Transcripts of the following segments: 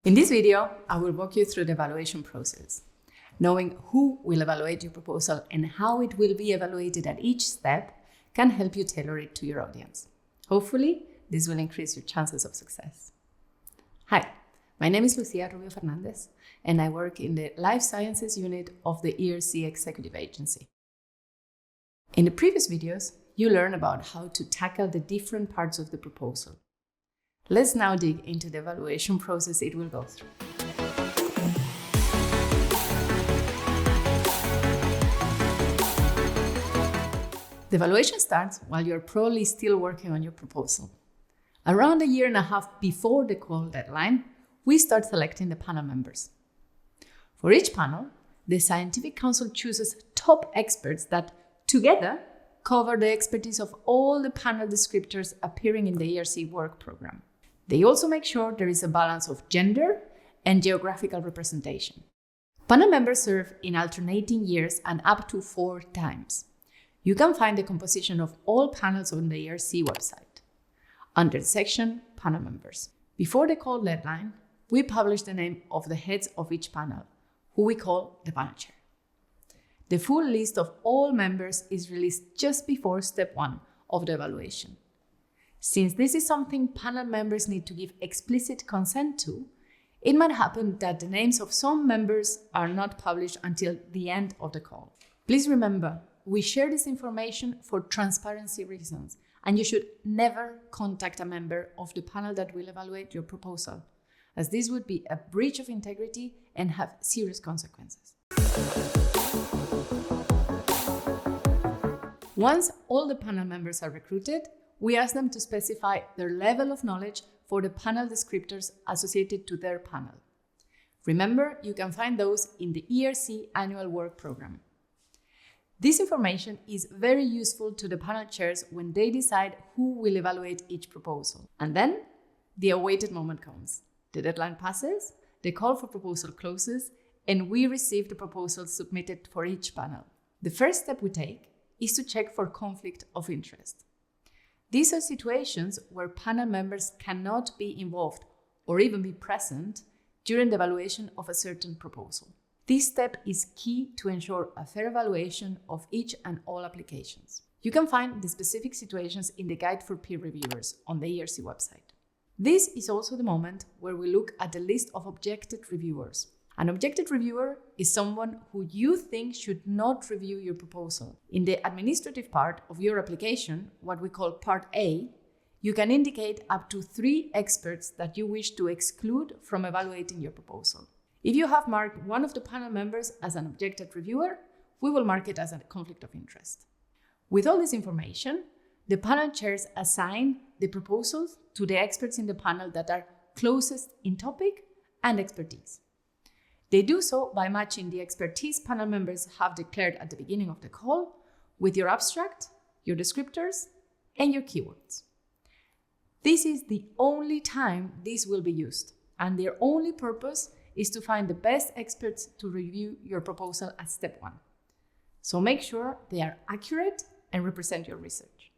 In this video, I will walk you through the evaluation process. Knowing who will evaluate your proposal and how it will be evaluated at each step can help you tailor it to your audience. Hopefully, this will increase your chances of success. Hi, my name is Lucía Rubio Fernández, and I work in the Life Sciences unit of the ERC Executive Agency. In the previous videos, you learned about how to tackle the different parts of the proposal. Let's now dig into the evaluation process it will go through. The evaluation starts while you're probably still working on your proposal. Around a year and a half before the call deadline, we start selecting the panel members. For each panel, the Scientific Council chooses top experts that, together, cover the expertise of all the panel descriptors appearing in the ERC Work Programme. They also make sure there is a balance of gender and geographical representation. Panel members serve in alternating years and up to 4 times. You can find the composition of all panels on the ERC website, under the section Panel Members. Before the call deadline, we publish the name of the heads of each panel, who we call the panel chair. The full list of all members is released just before step 1 of the evaluation. Since this is something panel members need to give explicit consent to, it might happen that the names of some members are not published until the end of the call. Please remember, we share this information for transparency reasons, and you should never contact a member of the panel that will evaluate your proposal, as this would be a breach of integrity and have serious consequences. Once all the panel members are recruited, we ask them to specify their level of knowledge for the panel descriptors associated to their panel. Remember, you can find those in the ERC Annual Work Programme. This information is very useful to the panel chairs when they decide who will evaluate each proposal. And then, the awaited moment comes. The deadline passes, the call for proposal closes, and we receive the proposals submitted for each panel. The first step we take is to check for conflict of interest. These are situations where panel members cannot be involved or even be present during the evaluation of a certain proposal. This step is key to ensure a fair evaluation of each and all applications. You can find the specific situations in the Guide for Peer Reviewers on the ERC website. This is also the moment where we look at the list of objected reviewers. An objected reviewer is someone who you think should not review your proposal. In the administrative part of your application, what we call Part A, you can indicate up to 3 experts that you wish to exclude from evaluating your proposal. If you have marked one of the panel members as an objected reviewer, we will mark it as a conflict of interest. With all this information, the panel chairs assign the proposals to the experts in the panel that are closest in topic and expertise. They do so by matching the expertise panel members have declared at the beginning of the call with your abstract, your descriptors, and your keywords. This is the only time this will be used, and their only purpose is to find the best experts to review your proposal at step 1. So make sure they are accurate and represent your research.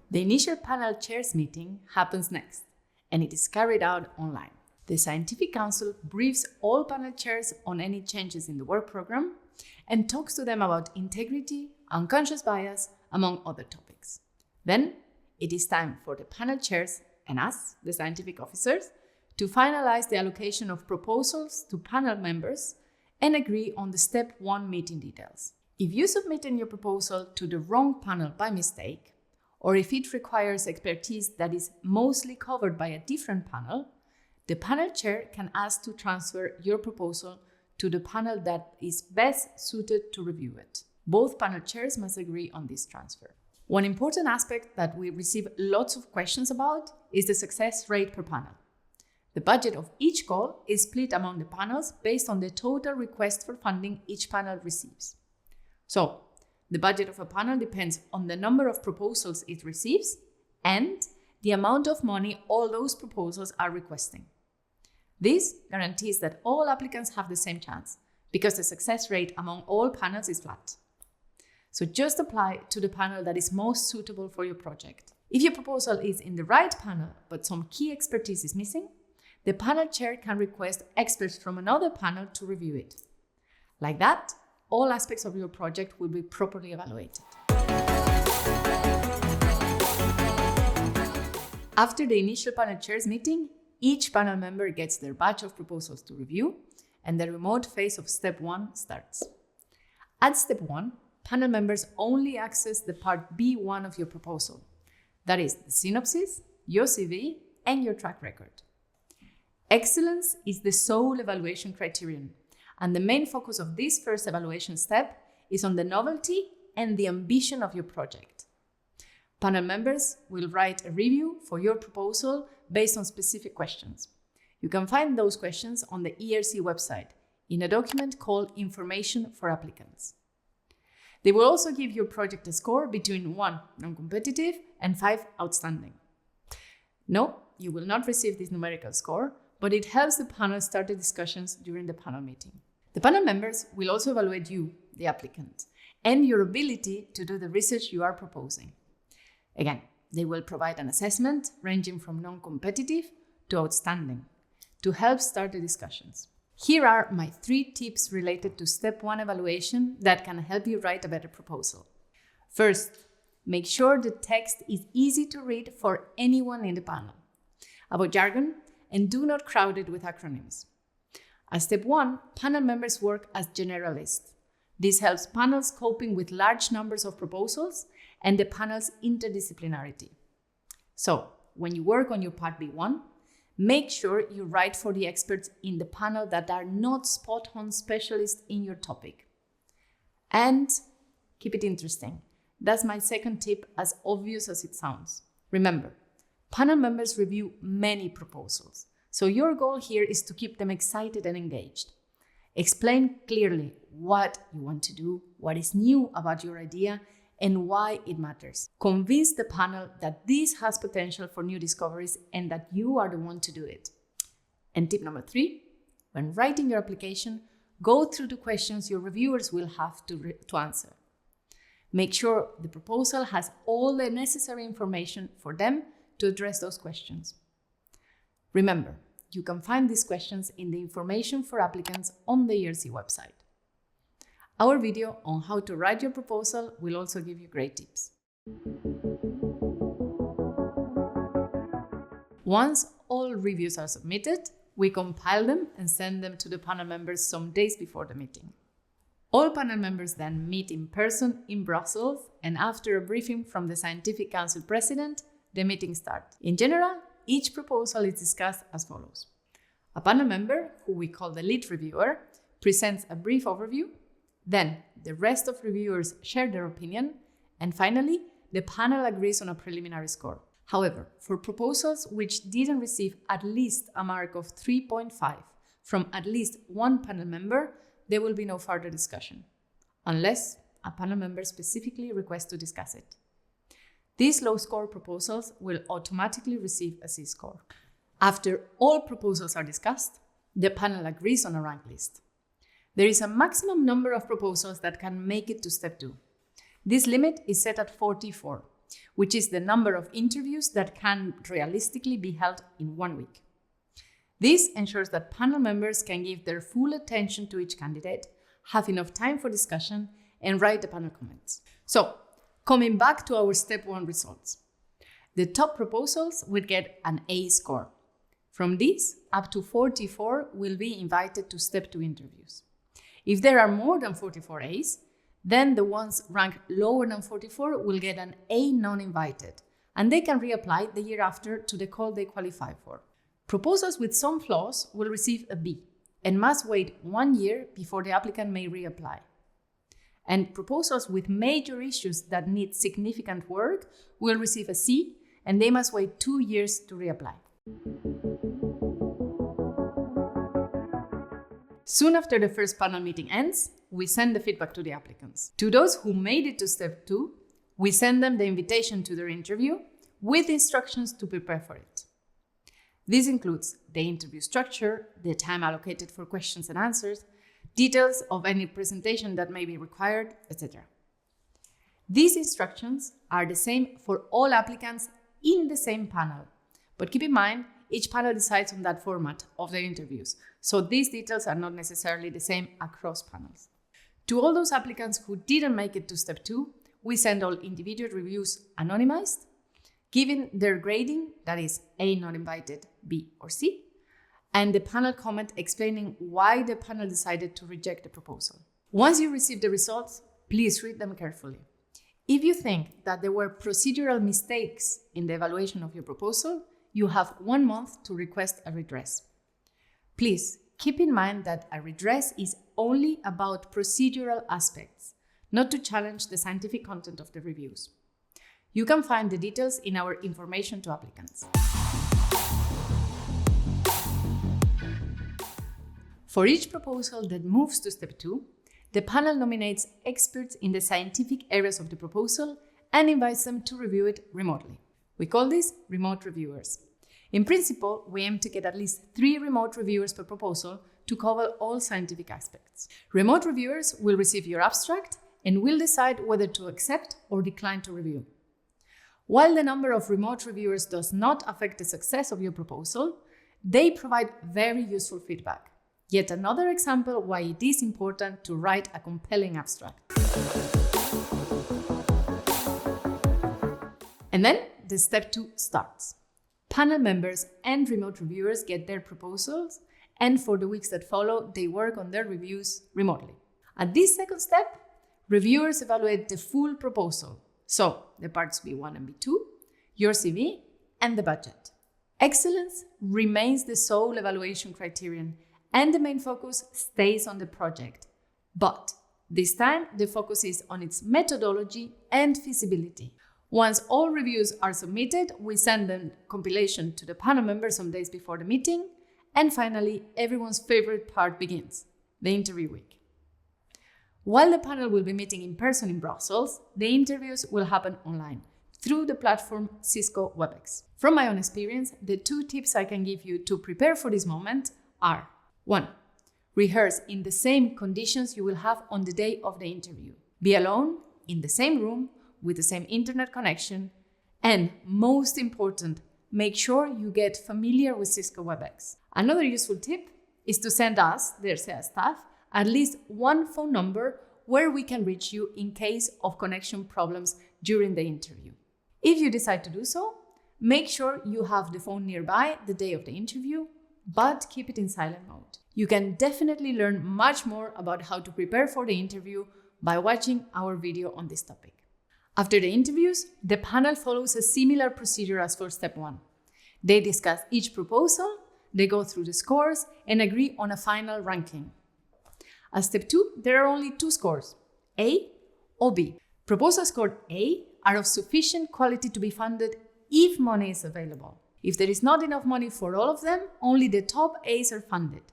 The initial panel chairs meeting happens next, and it is carried out online. The Scientific Council briefs all panel chairs on any changes in the work program and talks to them about integrity, unconscious bias, among other topics. Then it is time for the panel chairs and us, the scientific officers, to finalize the allocation of proposals to panel members and agree on the step 1 meeting details. If you submit your proposal to the wrong panel by mistake, or if it requires expertise that is mostly covered by a different panel, the panel chair can ask to transfer your proposal to the panel that is best suited to review it. Both panel chairs must agree on this transfer. One important aspect that we receive lots of questions about is the success rate per panel. The budget of each call is split among the panels based on the total request for funding each panel receives. So, the budget of a panel depends on the number of proposals it receives and the amount of money all those proposals are requesting. This guarantees that all applicants have the same chance, because the success rate among all panels is flat. So just apply to the panel that is most suitable for your project. If your proposal is in the right panel, but some key expertise is missing, the panel chair can request experts from another panel to review it. Like that, all aspects of your project will be properly evaluated. After the initial panel chairs meeting, each panel member gets their batch of proposals to review, and the remote phase of step 1 starts. At step 1, panel members only access the part B1 of your proposal. That is the synopsis, your CV, and your track record. Excellence is the sole evaluation criterion, and the main focus of this first evaluation step is on the novelty and the ambition of your project. Panel members will write a review for your proposal based on specific questions. You can find those questions on the ERC website in a document called Information for Applicants. They will also give your project a score between 1 non-competitive and 5 outstanding. No, you will not receive this numerical score, but it helps the panel start the discussions during the panel meeting. The panel members will also evaluate you, the applicant, and your ability to do the research you are proposing. Again, they will provide an assessment ranging from non-competitive to outstanding to help start the discussions. Here are my 3 tips related to step 1 evaluation that can help you write a better proposal. First, make sure the text is easy to read for anyone in the panel. Avoid jargon and do not crowd it with acronyms. At step 1, panel members work as generalists. This helps panels coping with large numbers of proposals and the panel's interdisciplinarity. So, when you work on your part B1, make sure you write for the experts in the panel that are not spot-on specialists in your topic. And keep it interesting. That's my second tip, as obvious as it sounds. Remember, panel members review many proposals, so your goal here is to keep them excited and engaged. Explain clearly what you want to do, what is new about your idea, and why it matters. Convince the panel that this has potential for new discoveries and that you are the one to do it. And tip number 3, when writing your application, go through the questions your reviewers will have to answer. Make sure the proposal has all the necessary information for them to address those questions. Remember, you can find these questions in the Information for Applicants on the ERC website. Our video on how to write your proposal will also give you great tips. Once all reviews are submitted, we compile them and send them to the panel members some days before the meeting. All panel members then meet in person in Brussels, and after a briefing from the Scientific Council President, the meeting starts. In general, each proposal is discussed as follows. A panel member, who we call the lead reviewer, presents a brief overview. Then, the rest of reviewers share their opinion, and finally, the panel agrees on a preliminary score. However, for proposals which didn't receive at least a mark of 3.5 from at least one panel member, there will be no further discussion, unless a panel member specifically requests to discuss it. These low-score proposals will automatically receive a C score. After all proposals are discussed, the panel agrees on a rank list. There is a maximum number of proposals that can make it to step 2. This limit is set at 44, which is the number of interviews that can realistically be held in 1 week. This ensures that panel members can give their full attention to each candidate, have enough time for discussion, and write the panel comments. So, coming back to our step 1 results. The top proposals will get an A score. From these, up to 44 will be invited to step 2 interviews. If there are more than 44 A's, then the ones ranked lower than 44 will get an A non-invited, and they can reapply the year after to the call they qualify for. Proposals with some flaws will receive a B and must wait 1 year before the applicant may reapply. And proposals with major issues that need significant work will receive a C, and they must wait 2 years to reapply. Soon after the first panel meeting ends, we send the feedback to the applicants. To those who made it to step 2, we send them the invitation to their interview with instructions to prepare for it. This includes the interview structure, the time allocated for questions and answers, details of any presentation that may be required, etc. These instructions are the same for all applicants in the same panel. But keep in mind, each panel decides on that format of their interviews, so these details are not necessarily the same across panels. To all those applicants who didn't make it to step 2, we send all individual reviews anonymized, given their grading, that is A not invited, B or C, and the panel comment explaining why the panel decided to reject the proposal. Once you receive the results, please read them carefully. If you think that there were procedural mistakes in the evaluation of your proposal, you have 1 month to request a redress. Please keep in mind that a redress is only about procedural aspects, not to challenge the scientific content of the reviews. You can find the details in our information to applicants. For each proposal that moves to step 2, the panel nominates experts in the scientific areas of the proposal and invites them to review it remotely. We call these remote reviewers. In principle, we aim to get at least 3 remote reviewers per proposal to cover all scientific aspects. Remote reviewers will receive your abstract and will decide whether to accept or decline to review. While the number of remote reviewers does not affect the success of your proposal, they provide very useful feedback. Yet another example why it is important to write a compelling abstract. And then the step 2 starts. Panel members and remote reviewers get their proposals, and for the weeks that follow, they work on their reviews remotely. At this second step, reviewers evaluate the full proposal, so the parts B1 and B2, your CV, and the budget. Excellence remains the sole evaluation criterion, and the main focus stays on the project. But this time, the focus is on its methodology and feasibility. Once all reviews are submitted, we send the compilation to the panel members some days before the meeting. And finally, everyone's favorite part begins, the interview week. While the panel will be meeting in person in Brussels, the interviews will happen online through the platform Cisco WebEx. From my own experience, the 2 tips I can give you to prepare for this moment are: 1. Rehearse in the same conditions you will have on the day of the interview. Be alone, in the same room, with the same internet connection, and most important, make sure you get familiar with Cisco WebEx. Another useful tip is to send us, the ERC staff, at least 1 phone number where we can reach you in case of connection problems during the interview. If you decide to do so, make sure you have the phone nearby the day of the interview, but keep it in silent mode. You can definitely learn much more about how to prepare for the interview by watching our video on this topic. After the interviews, the panel follows a similar procedure as for step 1. They discuss each proposal, they go through the scores, and agree on a final ranking. At step 2, there are only 2 scores, A or B. Proposals scored A are of sufficient quality to be funded if money is available. If there is not enough money for all of them, only the top A's are funded.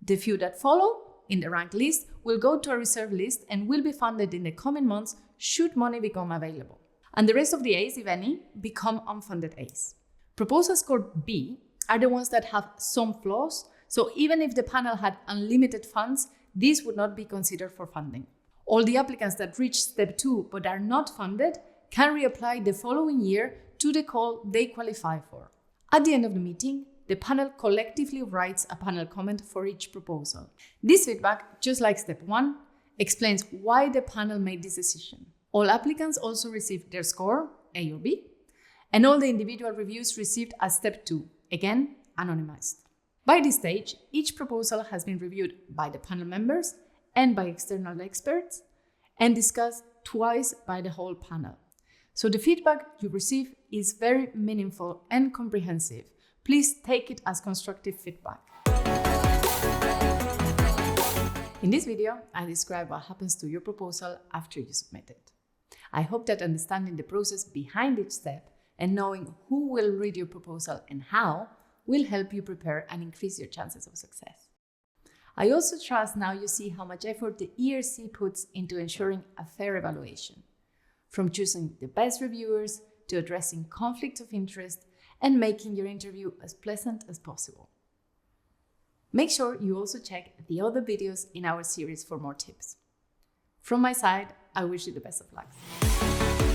The few that follow in the rank list will go to a reserve list and will be funded in the coming months should money become available. And the rest of the A's, if any, become unfunded A's. Proposals scored B are the ones that have some flaws, so even if the panel had unlimited funds, these would not be considered for funding. All the applicants that reach step 2 but are not funded can reapply the following year to the call they qualify for. At the end of the meeting, the panel collectively writes a panel comment for each proposal. This feedback, just like step 1, explains why the panel made this decision. All applicants also received their score, A or B, and all the individual reviews received at step 2, again, anonymized. By this stage, each proposal has been reviewed by the panel members and by external experts, and discussed twice by the whole panel. So the feedback you receive is very meaningful and comprehensive. Please take it as constructive feedback. In this video, I describe what happens to your proposal after you submit it. I hope that understanding the process behind each step and knowing who will read your proposal and how will help you prepare and increase your chances of success. I also trust now you see how much effort the ERC puts into ensuring a fair evaluation, from choosing the best reviewers to addressing conflicts of interest and making your interview as pleasant as possible. Make sure you also check the other videos in our series for more tips. From my side, I wish you the best of luck.